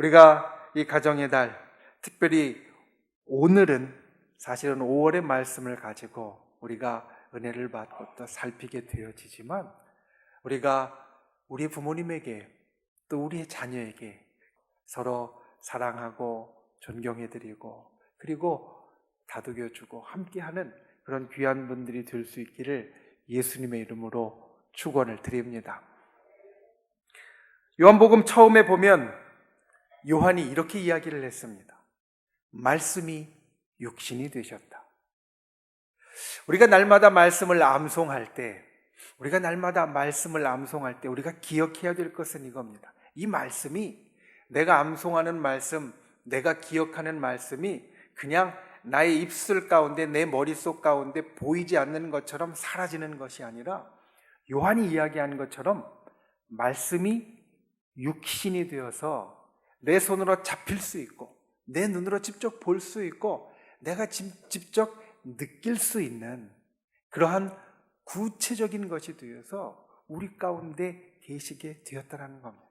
우리가 이 가정의 달, 특별히 오늘은 사실은 5월의 말씀을 가지고 우리가 은혜를 받고 또 살피게 되어지지만, 우리가 우리 부모님에게 또 우리의 자녀에게 서로 사랑하고 존경해드리고 그리고 다독여주고 함께하는 그런 귀한 분들이 될 수 있기를 예수님의 이름으로 축원을 드립니다. 요한복음 처음에 보면 요한이 이렇게 이야기를 했습니다. 말씀이 육신이 되셨다. 우리가 날마다 말씀을 암송할 때, 우리가 기억해야 될 것은 이겁니다. 이 말씀이, 내가 암송하는 말씀, 내가 기억하는 말씀이 그냥 나의 입술 가운데, 내 머릿속 가운데 보이지 않는 것처럼 사라지는 것이 아니라, 요한이 이야기하는 것처럼 말씀이 육신이 되어서 내 손으로 잡힐 수 있고, 내 눈으로 직접 볼 수 있고, 내가 직접 느낄 수 있는 그러한 구체적인 것이 되어서 우리 가운데 계시게 되었다는 겁니다.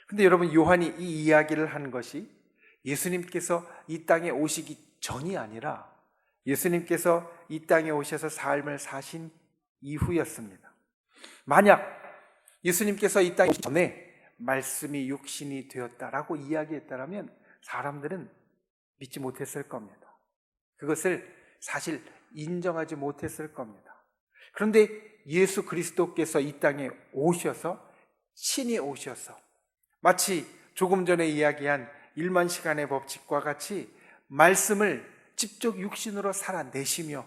근데 여러분, 요한이 이 이야기를 한 것이 예수님께서 이 땅에 오시기 전이 아니라 예수님께서 이 땅에 오셔서 삶을 사신 이후였습니다. 만약 예수님께서 이 땅에 오시기 전에 말씀이 육신이 되었다라고 이야기했다면 사람들은 믿지 못했을 겁니다. 그것을 사실 인정하지 못했을 겁니다. 그런데 예수 그리스도께서 이 땅에 오셔서, 신이 오셔서 마치 조금 전에 이야기한 1만 시간의 법칙과 같이 말씀을 직접 육신으로 살아내시며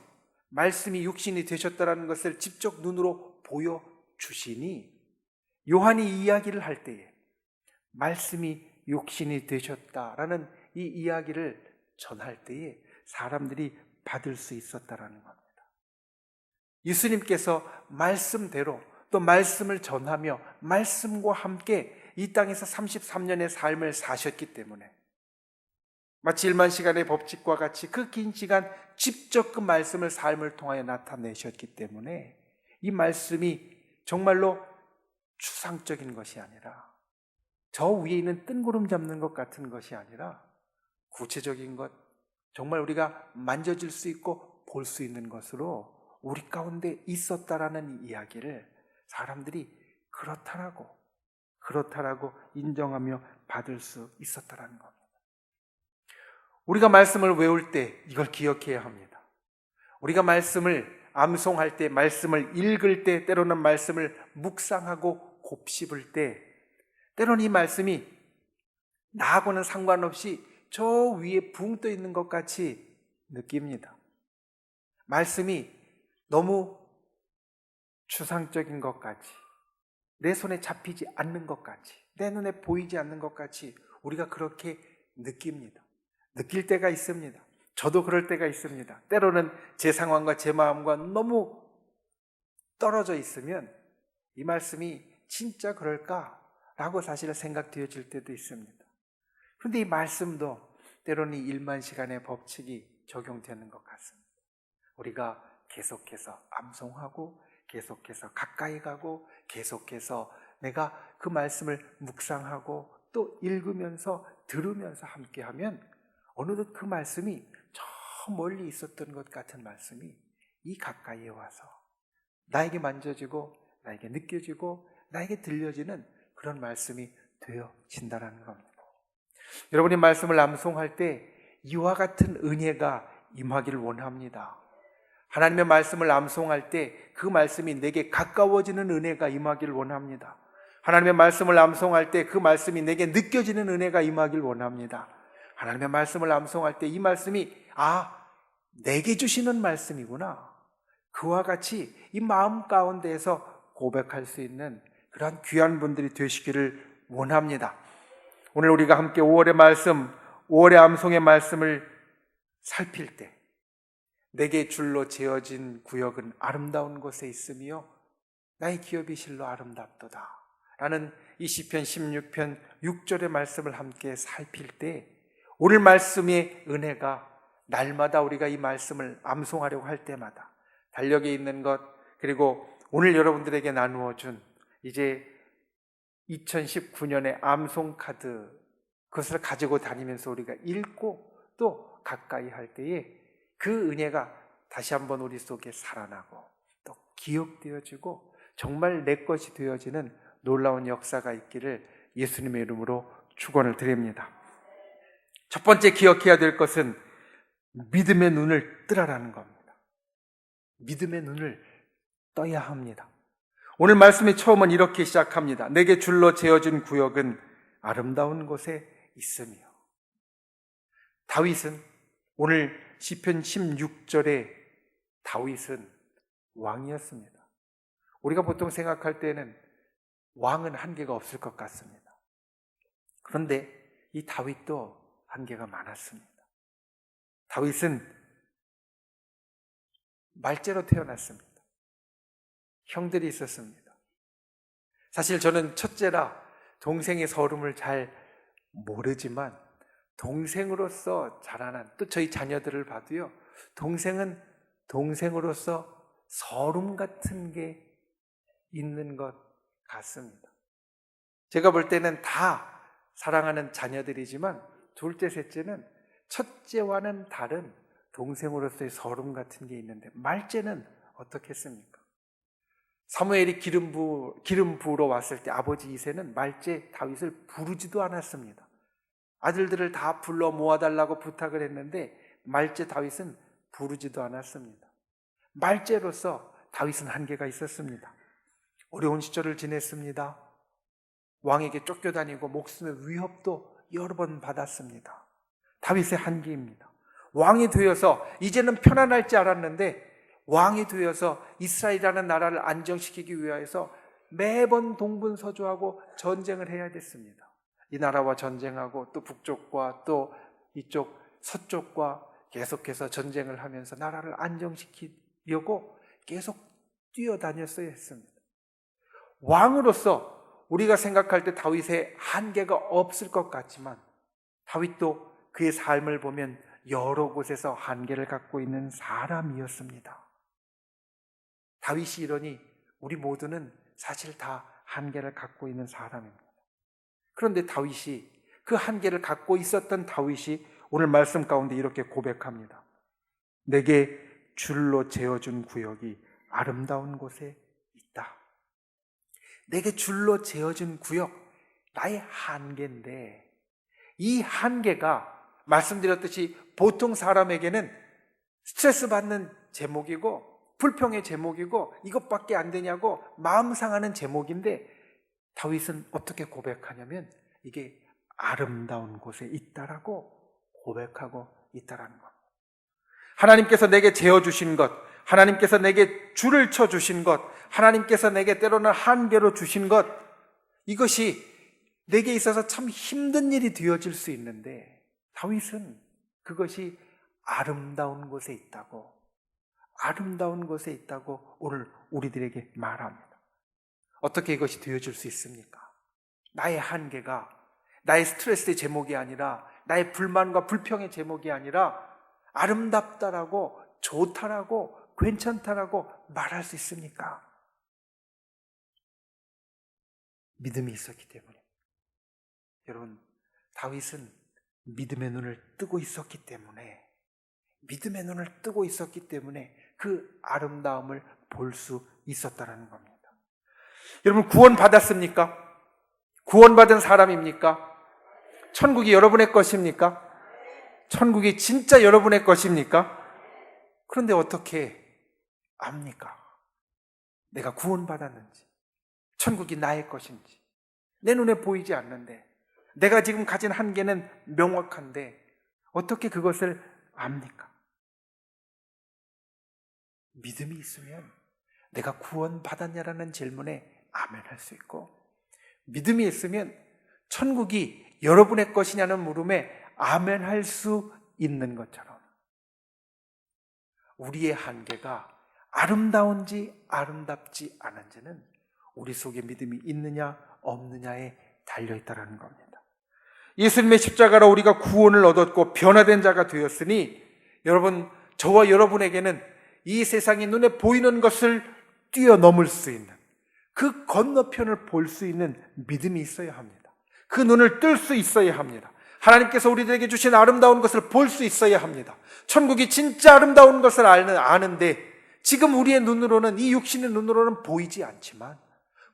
말씀이 육신이 되셨다는 것을 직접 눈으로 보여주시니, 요한이 이 이야기를 할 때에 말씀이 육신이 되셨다라는 이 이야기를 전할 때에 사람들이 받을 수 있었다라는 겁니다. 예수님께서 말씀대로 또 말씀을 전하며 말씀과 함께 이 땅에서 33년의 삶을 사셨기 때문에, 마치 1만 시간의 법칙과 같이 그 긴 시간 직접 그 말씀을 삶을 통하여 나타내셨기 때문에 이 말씀이 정말로 추상적인 것이 아니라, 저 위에 있는 뜬구름 잡는 것 같은 것이 아니라 구체적인 것, 정말 우리가 만져질 수 있고 볼 수 있는 것으로 우리 가운데 있었다라는 이야기를 사람들이 그렇다라고 인정하며 받을 수 있었다라는 겁니다. 우리가 말씀을 외울 때 이걸 기억해야 합니다. 우리가 말씀을 암송할 때, 말씀을 읽을 때, 때로는 말씀을 묵상하고 곱씹을 때, 때로는 이 말씀이 나하고는 상관없이 저 위에 붕 떠 있는 것 같이 느낍니다. 말씀이 너무 추상적인 것 같이, 내 손에 잡히지 않는 것 같이, 내 눈에 보이지 않는 것 같이 우리가 그렇게 느낍니다. 느낄 때가 있습니다. 저도 그럴 때가 있습니다. 때로는 제 상황과 제 마음과 너무 떨어져 있으면 이 말씀이 진짜 그럴까라고 사실 생각되어질 때도 있습니다. 그런데 이 말씀도 때로는 1만 시간의 법칙이 적용되는 것 같습니다. 우리가 계속해서 암송하고 계속해서 가까이 가고 계속해서 내가 그 말씀을 묵상하고 또 읽으면서 들으면서 함께하면 어느덧 그 말씀이 저 멀리 있었던 것 같은 말씀이 이 가까이에 와서 나에게 만져지고 나에게 느껴지고 나에게 들려지는 그런 말씀이 되어진다는 겁니다. 여러분이 말씀을 암송할 때 이와 같은 은혜가 임하기를 원합니다. 하나님의 말씀을 암송할 때 그 말씀이 내게 가까워지는 은혜가 임하기를 원합니다. 하나님의 말씀을 암송할 때 그 말씀이 내게 느껴지는 은혜가 임하기를 원합니다. 하나님의 말씀을 암송할 때 이 말씀이 내게 주시는 말씀이구나, 그와 같이 이 마음 가운데에서 고백할 수 있는 그러한 귀한 분들이 되시기를 원합니다. 오늘 우리가 함께 5월의 말씀, 5월의 암송의 말씀을 살필 때, 내게 줄로 재어진 구역은 아름다운 곳에 있으며 나의 기업이 실로 아름답도다 라는 이 시편 16편 6절의 말씀을 함께 살필 때, 오늘 말씀의 은혜가 날마다 우리가 이 말씀을 암송하려고 할 때마다 달력에 있는 것, 그리고 오늘 여러분들에게 나누어 준 이제 2019년의 암송 카드 그것을 가지고 다니면서 우리가 읽고 또 가까이 할 때에 그 은혜가 다시 한번 우리 속에 살아나고 또 기억되어지고 정말 내 것이 되어지는 놀라운 역사가 있기를 예수님의 이름으로 축원을 드립니다. 첫 번째 기억해야 될 것은 믿음의 눈을 뜨라라는 겁니다. 믿음의 눈을 떠야 합니다. 오늘 말씀의 처음은 이렇게 시작합니다. 내게 줄로 재어진 구역은 아름다운 곳에 있으며. 다윗은 오늘 시편 16절에 다윗은 왕이었습니다. 우리가 보통 생각할 때는 왕은 한계가 없을 것 같습니다. 그런데 이 다윗도 한계가 많았습니다. 다윗은 말째로 태어났습니다. 형들이 있었습니다. 사실 저는 첫째라 동생의 서름을 잘 모르지만 동생으로서 자라난 또 저희 자녀들을 봐도요, 동생은 동생으로서 서름 같은 게 있는 것 같습니다. 제가 볼 때는 다 사랑하는 자녀들이지만 둘째, 셋째는 첫째와는 다른 동생으로서의 서름 같은 게 있는데 말째는 어떻겠습니까? 사무엘이 기름 부으러 왔을 때 아버지 이새는 말째 다윗을 부르지도 않았습니다. 아들들을 다 불러 모아달라고 부탁을 했는데 말째 다윗은 부르지도 않았습니다. 말째로서 다윗은 한계가 있었습니다. 어려운 시절을 지냈습니다. 왕에게 쫓겨다니고 목숨의 위협도 여러 번 받았습니다. 다윗의 한계입니다. 왕이 되어서 이제는 편안할 줄 알았는데 왕이 되어서 이스라엘이라는 나라를 안정시키기 위해서 매번 동분서주하고 전쟁을 해야 됐습니다. 이 나라와 전쟁하고 또 북쪽과 또 이쪽 서쪽과 계속해서 전쟁을 하면서 나라를 안정시키려고 계속 뛰어다녔어야 했습니다. 왕으로서 우리가 생각할 때 다윗의 한계가 없을 것 같지만 다윗도 그의 삶을 보면 여러 곳에서 한계를 갖고 있는 사람이었습니다. 다윗이 이러니 우리 모두는 사실 다 한계를 갖고 있는 사람입니다. 그런데 다윗이 그 한계를 갖고 있었던 다윗이 오늘 말씀 가운데 이렇게 고백합니다. 내게 줄로 재어준 구역이 아름다운 곳에 있다. 내게 줄로 재어준 구역, 나의 한계인데 이 한계가 말씀드렸듯이 보통 사람에게는 스트레스 받는 제목이고 불평의 제목이고 이것밖에 안 되냐고 마음 상하는 제목인데 다윗은 어떻게 고백하냐면 이게 아름다운 곳에 있다라고 고백하고 있다라는 겁니다. 하나님께서 내게 재어주신 것, 하나님께서 내게 줄을 쳐주신 것, 하나님께서 내게 때로는 한계로 주신 것, 이것이 내게 있어서 참 힘든 일이 되어질 수 있는데 다윗은 그것이 아름다운 곳에 있다고, 아름다운 곳에 있다고 오늘 우리들에게 말합니다. 어떻게 이것이 되어질 수 있습니까? 나의 한계가 나의 스트레스의 제목이 아니라 나의 불만과 불평의 제목이 아니라 아름답다라고 좋다라고 괜찮다라고 말할 수 있습니까? 믿음이 있었기 때문에. 여러분, 다윗은 믿음의 눈을 뜨고 있었기 때문에 그 아름다움을 볼 수 있었다는 겁니다. 여러분, 구원받았습니까? 구원받은 사람입니까? 천국이 여러분의 것입니까? 천국이 진짜 여러분의 것입니까? 그런데 어떻게 압니까? 내가 구원받았는지, 천국이 나의 것인지 내 눈에 보이지 않는데 내가 지금 가진 한계는 명확한데 어떻게 그것을 압니까? 믿음이 있으면 내가 구원받았냐라는 질문에 아멘할 수 있고, 믿음이 있으면 천국이 여러분의 것이냐는 물음에 아멘할 수 있는 것처럼 우리의 한계가 아름다운지 아름답지 않은지는 우리 속에 믿음이 있느냐 없느냐에 달려있다는 겁니다. 예수님의 십자가로 우리가 구원을 얻었고 변화된 자가 되었으니 여러분, 저와 여러분에게는 이 세상이 눈에 보이는 것을 뛰어넘을 수 있는 그 건너편을 볼 수 있는 믿음이 있어야 합니다. 그 눈을 뜰 수 있어야 합니다. 하나님께서 우리들에게 주신 아름다운 것을 볼 수 있어야 합니다. 천국이 진짜 아름다운 것을 아는데 지금 우리의 눈으로는, 이 육신의 눈으로는 보이지 않지만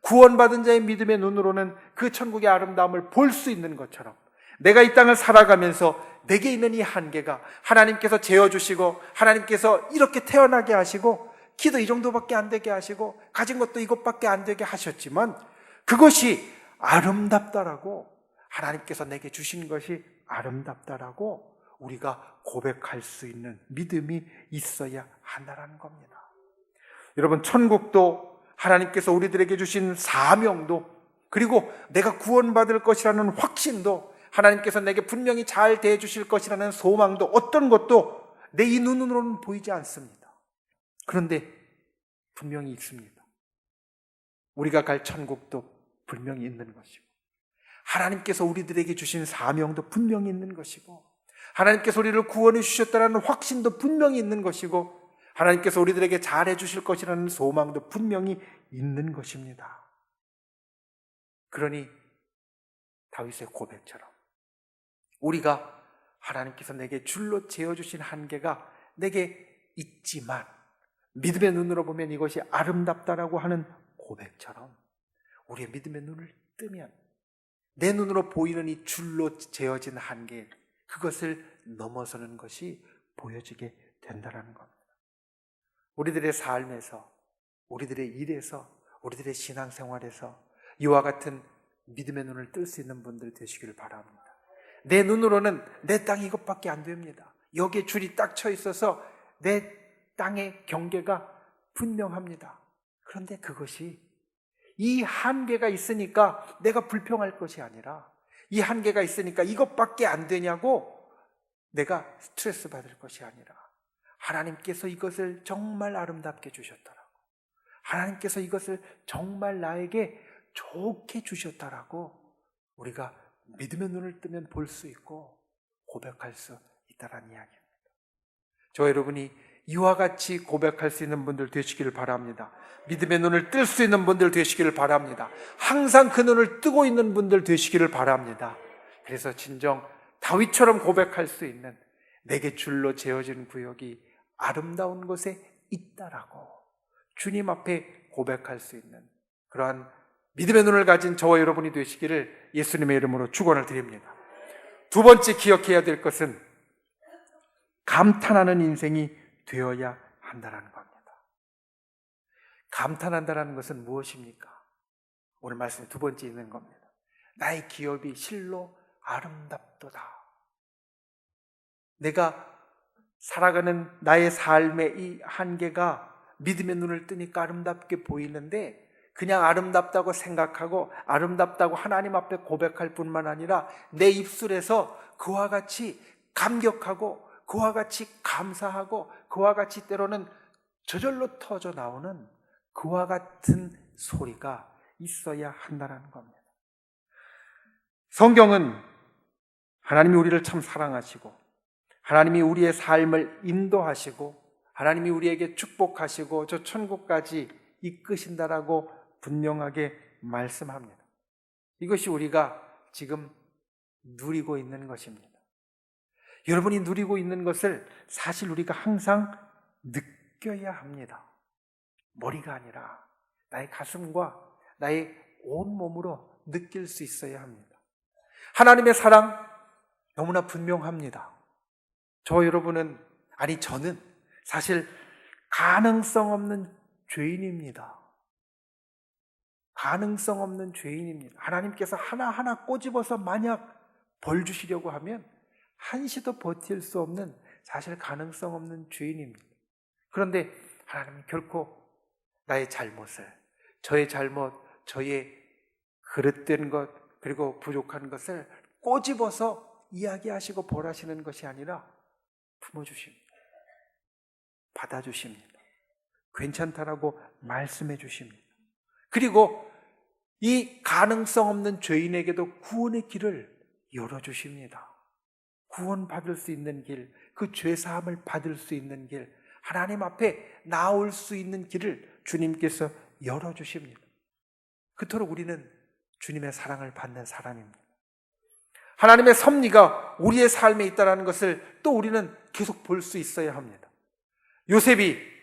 구원받은 자의 믿음의 눈으로는 그 천국의 아름다움을 볼 수 있는 것처럼, 내가 이 땅을 살아가면서 내게 있는 이 한계가 하나님께서 재어주시고, 하나님께서 이렇게 태어나게 하시고, 키도 이 정도밖에 안 되게 하시고, 가진 것도 이것밖에 안 되게 하셨지만 그것이 아름답다라고, 하나님께서 내게 주신 것이 아름답다라고 우리가 고백할 수 있는 믿음이 있어야 한다는 겁니다. 여러분, 천국도 하나님께서 우리들에게 주신 사명도, 그리고 내가 구원받을 것이라는 확신도, 하나님께서 내게 분명히 잘 대해주실 것이라는 소망도, 어떤 것도 내 이 눈으로는 보이지 않습니다. 그런데 분명히 있습니다. 우리가 갈 천국도 분명히 있는 것이고, 하나님께서 우리들에게 주신 사명도 분명히 있는 것이고, 하나님께서 우리를 구원해 주셨다는 확신도 분명히 있는 것이고, 하나님께서 우리들에게 잘해 주실 것이라는 소망도 분명히 있는 것입니다. 그러니 다윗의 고백처럼 우리가 하나님께서 내게 줄로 재어주신 한계가 내게 있지만 믿음의 눈으로 보면 이것이 아름답다라고 하는 고백처럼, 우리의 믿음의 눈을 뜨면 내 눈으로 보이는 이 줄로 재어진 한계, 그것을 넘어서는 것이 보여지게 된다는 겁니다. 우리들의 삶에서, 우리들의 일에서, 우리들의 신앙생활에서 이와 같은 믿음의 눈을 뜰 수 있는 분들 되시길 바랍니다. 내 눈으로는 내 땅이 이것밖에 안 됩니다. 여기에 줄이 딱 쳐 있어서 내 땅의 경계가 분명합니다. 그런데 그것이, 이 한계가 있으니까 내가 불평할 것이 아니라, 이 한계가 있으니까 이것밖에 안 되냐고 내가 스트레스 받을 것이 아니라, 하나님께서 이것을 정말 아름답게 주셨더라고, 하나님께서 이것을 정말 나에게 좋게 주셨다라고 우리가 믿음의 눈을 뜨면 볼 수 있고 고백할 수 있다는 이야기입니다. 저 여러분이 이와 같이 고백할 수 있는 분들 되시기를 바랍니다. 믿음의 눈을 뜰 수 있는 분들 되시기를 바랍니다. 항상 그 눈을 뜨고 있는 분들 되시기를 바랍니다. 그래서 진정 다윗처럼 고백할 수 있는, 내게 줄로 재어진 구역이 아름다운 곳에 있다라고 주님 앞에 고백할 수 있는 그러한 믿음의 눈을 가진 저와 여러분이 되시기를 예수님의 이름으로 축원을 드립니다. 두 번째 기억해야 될 것은 감탄하는 인생이 되어야 한다는 겁니다. 감탄한다는 것은 무엇입니까? 오늘 말씀에 두 번째 있는 겁니다. 나의 기업이 실로 아름답도다. 내가 살아가는 나의 삶의 이 한계가 믿음의 눈을 뜨니까 아름답게 보이는데, 그냥 아름답다고 생각하고 아름답다고 하나님 앞에 고백할 뿐만 아니라 내 입술에서 그와 같이 감격하고 그와 같이 감사하고 그와 같이 때로는 저절로 터져 나오는 그와 같은 소리가 있어야 한다는 겁니다. 성경은 하나님이 우리를 참 사랑하시고, 하나님이 우리의 삶을 인도하시고, 하나님이 우리에게 축복하시고 저 천국까지 이끄신다라고 분명하게 말씀합니다. 이것이 우리가 지금 누리고 있는 것입니다. 여러분이 누리고 있는 것을 사실 우리가 항상 느껴야 합니다. 머리가 아니라 나의 가슴과 나의 온몸으로 느낄 수 있어야 합니다. 하나님의 사랑 너무나 분명합니다. 저 여러분은, 아니 저는 사실 가능성 없는 죄인입니다. 가능성 없는 죄인입니다. 하나님께서 하나하나 꼬집어서 만약 벌 주시려고 하면 한시도 버틸 수 없는, 사실 가능성 없는 죄인입니다. 그런데 하나님은 결코 나의 잘못을, 저의 잘못, 저의 그릇된 것, 그리고 부족한 것을 꼬집어서 이야기하시고 벌하시는 것이 아니라 품어주십니다. 받아주십니다. 괜찮다라고 말씀해 주십니다. 그리고 이 가능성 없는 죄인에게도 구원의 길을 열어주십니다. 구원받을 수 있는 길, 그 죄사함을 받을 수 있는 길, 하나님 앞에 나올 수 있는 길을 주님께서 열어주십니다. 그토록 우리는 주님의 사랑을 받는 사람입니다. 하나님의 섭리가 우리의 삶에 있다는 것을 또 우리는 계속 볼 수 있어야 합니다. 요셉이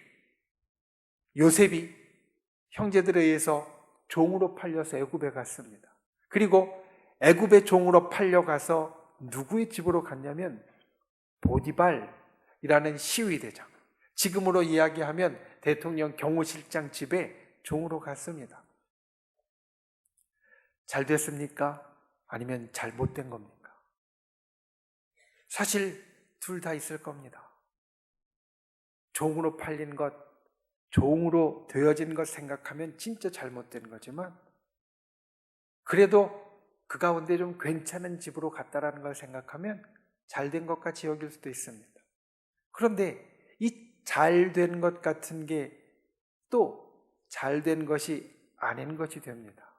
형제들에 의해서 종으로 팔려서 애굽에 갔습니다. 그리고 애굽의 종으로 팔려가서 누구의 집으로 갔냐면 보디발이라는 시위대장, 지금으로 이야기하면 대통령 경호실장 집에 종으로 갔습니다. 잘 됐습니까? 아니면 잘못된 겁니까? 사실 둘 다 있을 겁니다. 종으로 팔린 것, 종으로 되어진 것 생각하면 진짜 잘못된 거지만, 그래도 그 가운데 좀 괜찮은 집으로 갔다라는 걸 생각하면 잘된 것 같이 여길 수도 있습니다. 그런데 이 잘된 것 같은 게 또 잘된 것이 아닌 것이 됩니다.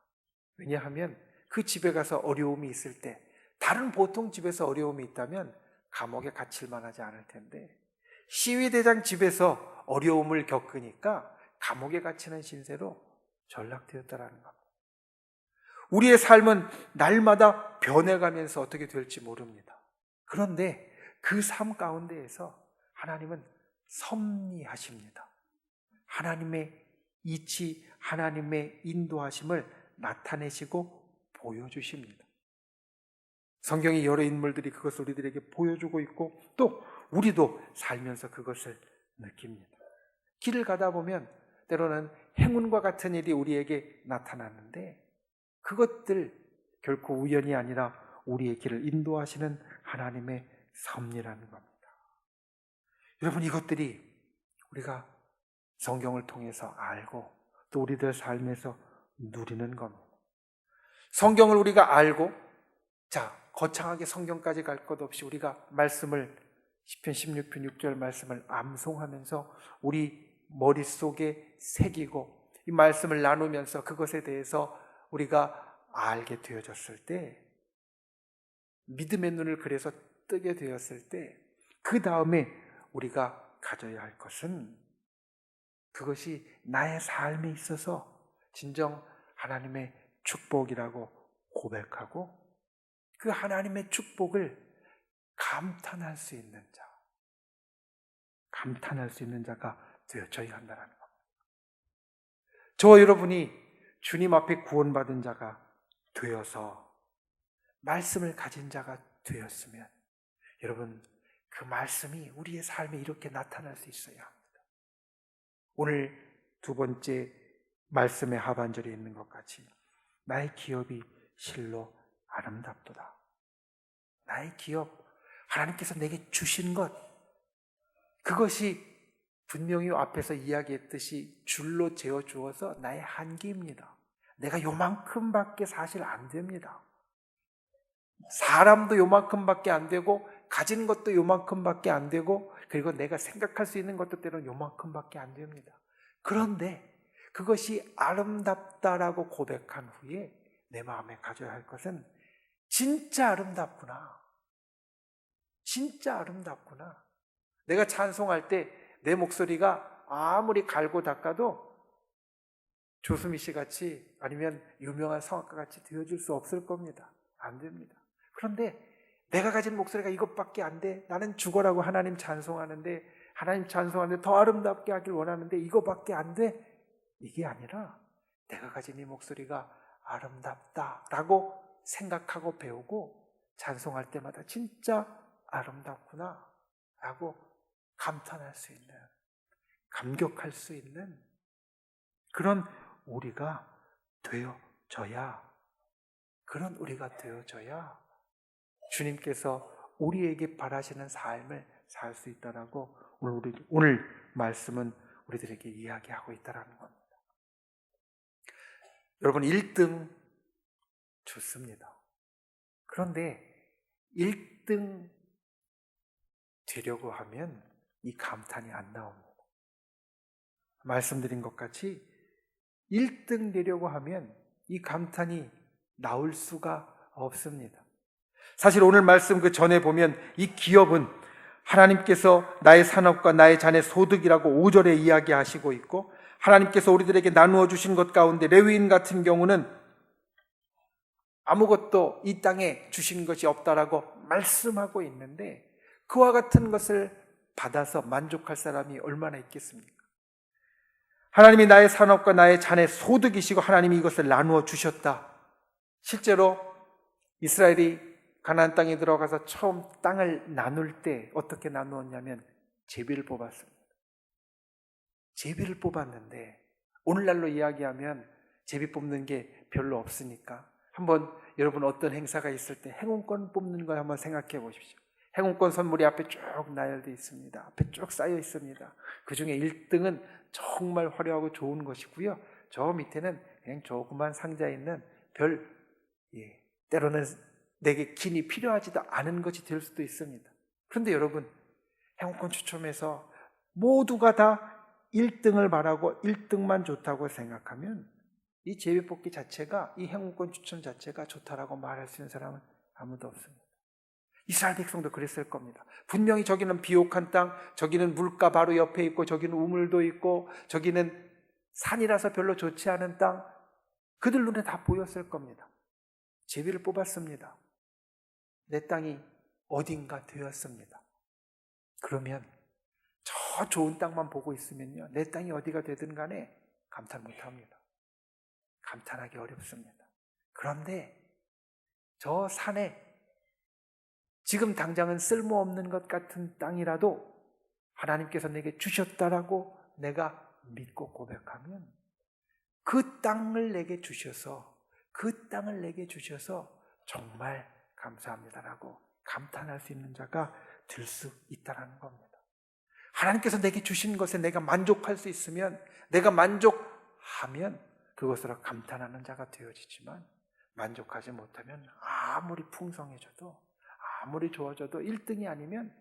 왜냐하면 그 집에 가서 어려움이 있을 때, 다른 보통 집에서 어려움이 있다면 감옥에 갇힐 만하지 않을 텐데, 시위대장 집에서 어려움을 겪으니까 감옥에 갇히는 신세로 전락되었다라는 겁니다. 우리의 삶은 날마다 변해가면서 어떻게 될지 모릅니다. 그런데 그 삶 가운데에서 하나님은 섭리하십니다. 하나님의 이치, 하나님의 인도하심을 나타내시고 보여주십니다. 성경의 여러 인물들이 그것을 우리들에게 보여주고 있고, 또 우리도 살면서 그것을 느낍니다. 길을 가다 보면 때로는 행운과 같은 일이 우리에게 나타나는데, 그것들 결코 우연이 아니라 우리의 길을 인도하시는 하나님의 섭리라는 겁니다. 여러분, 이것들이 우리가 성경을 통해서 알고 또 우리들 삶에서 누리는 겁니다. 성경을 우리가 알고, 거창하게 성경까지 갈 것 없이 우리가 말씀을, 시편 16편 6절 말씀을 암송하면서 우리 머릿속에 새기고 이 말씀을 나누면서 그것에 대해서 우리가 알게 되어졌을 때, 믿음의 눈을 그래서 뜨게 되었을 때, 그 다음에 우리가 가져야 할 것은, 그것이 나의 삶에 있어서 진정 하나님의 축복이라고 고백하고, 그 하나님의 축복을 감탄할 수 있는 자가 되어져야 한다는 겁니다. 저와 여러분이 주님 앞에 구원받은 자가 되어서 말씀을 가진 자가 되었으면, 여러분, 그 말씀이 우리의 삶에 이렇게 나타날 수 있어야 합니다. 오늘 두 번째 말씀의 하반절에 있는 것 같이, 나의 기업이 실로 아름답도다. 나의 기업, 하나님께서 내게 주신 것, 그것이 분명히 앞에서 이야기했듯이 줄로 재어 주어서 나의 한계입니다. 내가 요만큼밖에 사실 안 됩니다. 사람도 요만큼밖에 안 되고, 가진 것도 요만큼밖에 안 되고, 그리고 내가 생각할 수 있는 것도 때로는 요만큼밖에 안 됩니다. 그런데 그것이 아름답다라고 고백한 후에 내 마음에 가져야 할 것은, 진짜 아름답구나. 진짜 아름답구나. 내가 찬송할 때 내 목소리가 아무리 갈고 닦아도 조수미 씨 같이, 아니면 유명한 성악가 같이 되어줄 수 없을 겁니다. 안 됩니다. 그런데 내가 가진 목소리가 이것밖에 안 돼. 나는 죽어라고 하나님 찬송하는데, 하나님 찬송하는데 더 아름답게 하길 원하는데 이거밖에 안 돼. 이게 아니라, 내가 가진 이 목소리가 아름답다라고 생각하고 배우고 찬송할 때마다 진짜 아름답구나 라고 감탄할 수 있는, 감격할 수 있는 그런 우리가 되어져야, 주님께서 우리에게 바라시는 삶을 살 수 있다라고 오늘 말씀은 우리들에게 이야기하고 있다는 겁니다. 여러분, 1등 좋습니다. 그런데 1등 되려고 하면 이 감탄이 안 나옵니다. 말씀드린 것 같이 1등 되려고 하면 이 감탄이 나올 수가 없습니다. 사실 오늘 말씀 그 전에 보면 이 기업은 하나님께서 나의 산업과 나의 자녀의 소득이라고 5절에 이야기하시고 있고, 하나님께서 우리들에게 나누어 주신 것 가운데 레위인 같은 경우는 아무것도 이 땅에 주신 것이 없다라고 말씀하고 있는데 그와 같은 것을 받아서 만족할 사람이 얼마나 있겠습니까? 하나님이 나의 산업과 나의 잔의 소득이시고 하나님이 이것을 나누어 주셨다. 실제로 이스라엘이 가나안 땅에 들어가서 처음 땅을 나눌 때 어떻게 나누었냐면 제비를 뽑았습니다. 제비를 뽑았는데 오늘날로 이야기하면 제비 뽑는 게 별로 없으니까 한번 여러분 어떤 행사가 있을 때 행운권 뽑는 걸 한번 생각해 보십시오. 행운권 선물이 앞에 쭉 나열되어 있습니다. 앞에 쭉 쌓여 있습니다. 그 중에 1등은 정말 화려하고 좋은 것이고요. 저 밑에는 그냥 조그만 상자에 있는 때로는 내게 긴이 필요하지도 않은 것이 될 수도 있습니다. 그런데 여러분, 행운권 추첨해서 모두가 다 1등을 바라고 1등만 좋다고 생각하면 이 제비뽑기 자체가, 이 행운권 추첨 자체가 좋다라고 말할 수 있는 사람은 아무도 없습니다. 이스라엘 백성도 그랬을 겁니다. 분명히 저기는 비옥한 땅, 저기는 물가 바로 옆에 있고, 저기는 우물도 있고, 저기는 산이라서 별로 좋지 않은 땅, 그들 눈에 다 보였을 겁니다. 제비를 뽑았습니다. 내 땅이 어딘가 되었습니다. 그러면 저 좋은 땅만 보고 있으면요, 내 땅이 어디가 되든 간에 감탄 못합니다. 감탄하기 어렵습니다. 그런데 저 산에 지금 당장은 쓸모없는 것 같은 땅이라도 하나님께서 내게 주셨다라고 내가 믿고 고백하면 그 땅을 내게 주셔서 정말 감사합니다라고 감탄할 수 있는 자가 될 수 있다는 겁니다. 하나님께서 내게 주신 것에 내가 만족할 수 있으면, 내가 만족하면 그것으로 감탄하는 자가 되어지지만, 만족하지 못하면 아무리 풍성해져도, 아무리 좋아져도 1등이 아니면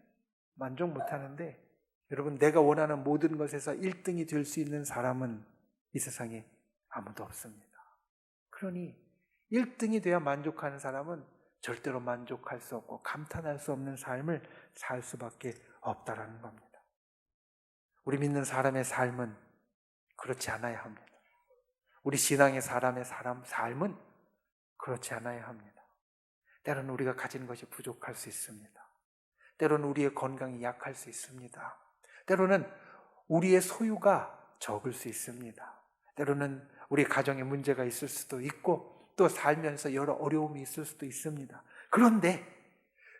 만족 못하는데, 여러분, 내가 원하는 모든 것에서 1등이 될 수 있는 사람은 이 세상에 아무도 없습니다. 그러니 1등이 돼야 만족하는 사람은 절대로 만족할 수 없고 감탄할 수 없는 삶을 살 수밖에 없다라는 겁니다. 우리 믿는 사람의 삶은 그렇지 않아야 합니다. 우리 신앙의 사람의 삶은 그렇지 않아야 합니다. 때로는 우리가 가진 것이 부족할 수 있습니다. 때로는 우리의 건강이 약할 수 있습니다. 때로는 우리의 소유가 적을 수 있습니다. 때로는 우리 가정에 문제가 있을 수도 있고, 또 살면서 여러 어려움이 있을 수도 있습니다. 그런데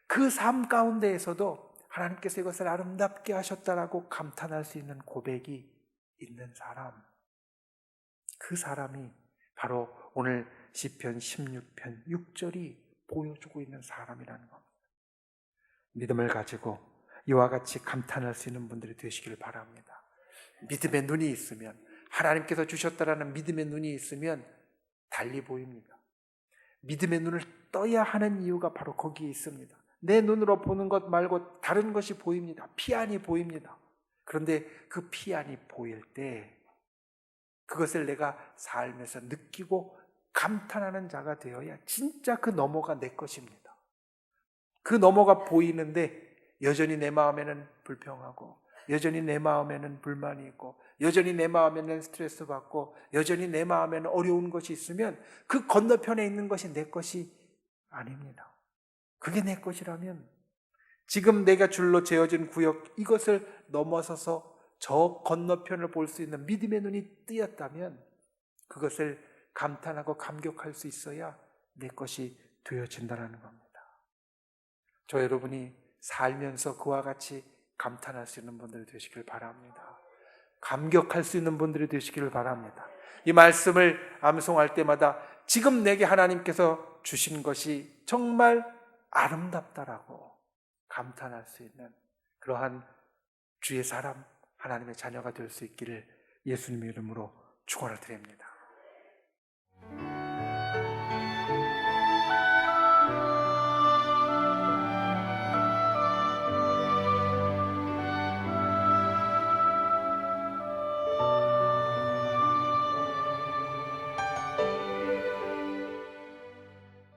그 삶 가운데에서도 하나님께서 이것을 아름답게 하셨다라고 감탄할 수 있는 고백이 있는 사람, 그 사람이 바로 오늘 시편 16편 6절이 보여주고 있는 사람이라는 겁니다. 믿음을 가지고 이와 같이 감탄할 수 있는 분들이 되시기를 바랍니다. 믿음의 눈이 있으면, 하나님께서 주셨다라는 믿음의 눈이 있으면 달리 보입니다. 믿음의 눈을 떠야 하는 이유가 바로 거기에 있습니다. 내 눈으로 보는 것 말고 다른 것이 보입니다. 피안이 보입니다. 그런데 그 피안이 보일 때 그것을 내가 삶에서 느끼고 감탄하는 자가 되어야 진짜 그 너머가 내 것입니다. 그 너머가 보이는데 여전히 내 마음에는 불평하고, 여전히 내 마음에는 불만이 있고, 여전히 내 마음에는 스트레스 받고, 여전히 내 마음에는 어려운 것이 있으면 그 건너편에 있는 것이 내 것이 아닙니다. 그게 내 것이라면 지금 내가 줄로 재어진 구역, 이것을 넘어서서 저 건너편을 볼 수 있는 믿음의 눈이 뜨였다면 그것을 감탄하고 감격할 수 있어야 내 것이 되어진다는 겁니다. 저 여러분이 살면서 그와 같이 감탄할 수 있는 분들이 되시길 바랍니다. 감격할 수 있는 분들이 되시기를 바랍니다. 이 말씀을 암송할 때마다 지금 내게 하나님께서 주신 것이 정말 아름답다라고 감탄할 수 있는 그러한 주의 사람, 하나님의 자녀가 될 수 있기를 예수님의 이름으로 축원을 드립니다.